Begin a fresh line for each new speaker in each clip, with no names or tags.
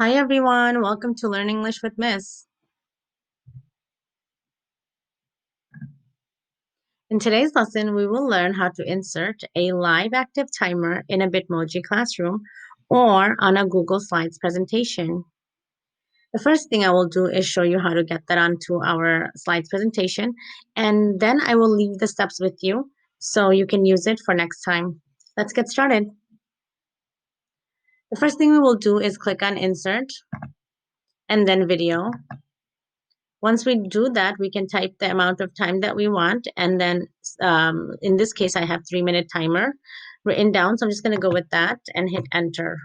Hi everyone, welcome to Learn English with Miss. In today's lesson, we will learn how to insert a live active timer in a Bitmoji classroom or on a Google Slides presentation. The first thing I will do is show you how to get that onto our slides presentation, and then I will leave the steps with you so you can use it for next time. Let's get started. The first thing we will do is click on Insert and then Video. Once we do that, we can type the amount of time that we want. And then in this case, I have 3-minute timer written down. So I'm just going to go with that and hit enter.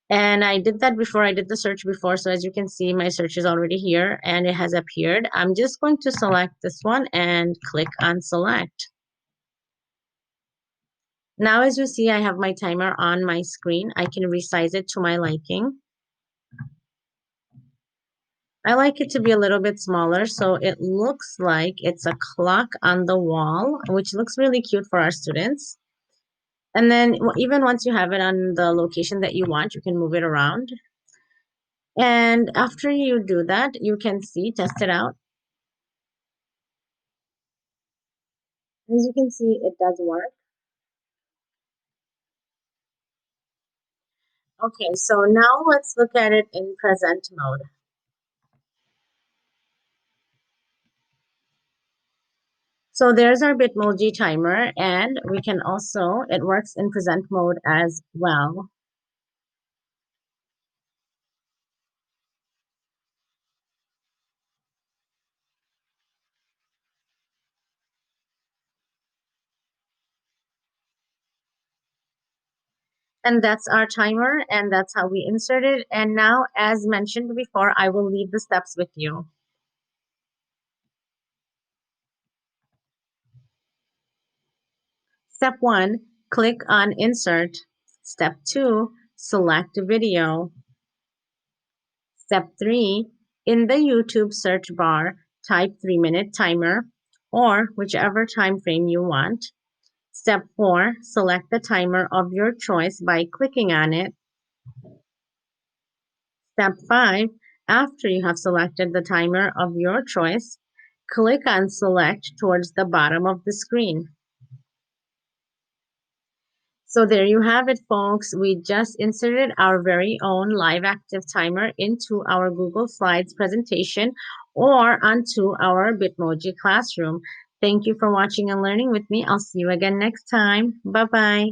And I did that before. I did the search before. So as you can see, my search is already here and it has appeared. I'm just going to select this one and click on select. Now, as you see, I have my timer on my screen. I can resize it to my liking. I like it to be a little bit smaller, so it looks like it's a clock on the wall, which looks really cute for our students. And then even once you have it on the location that you want, you can move it around. And after you do that, you can see, test it out. As you can see, it does work. Okay, so now let's look at it in present mode. So there's our Bitmoji timer, and we can also, it works in present mode as well. And that's our timer, and that's how we insert it. And now, as mentioned before, I will leave the steps with you. Step 1, click on Insert. Step 2, select video. Step 3, in the YouTube search bar, type 3-minute timer or whichever time frame you want. Step 4, select the timer of your choice by clicking on it. Step 5, after you have selected the timer of your choice, click on Select towards the bottom of the screen. So there you have it, folks. We just inserted our very own live active timer into our Google Slides presentation or onto our Bitmoji classroom. Thank you for watching and learning with me. I'll see you again next time. Bye-bye.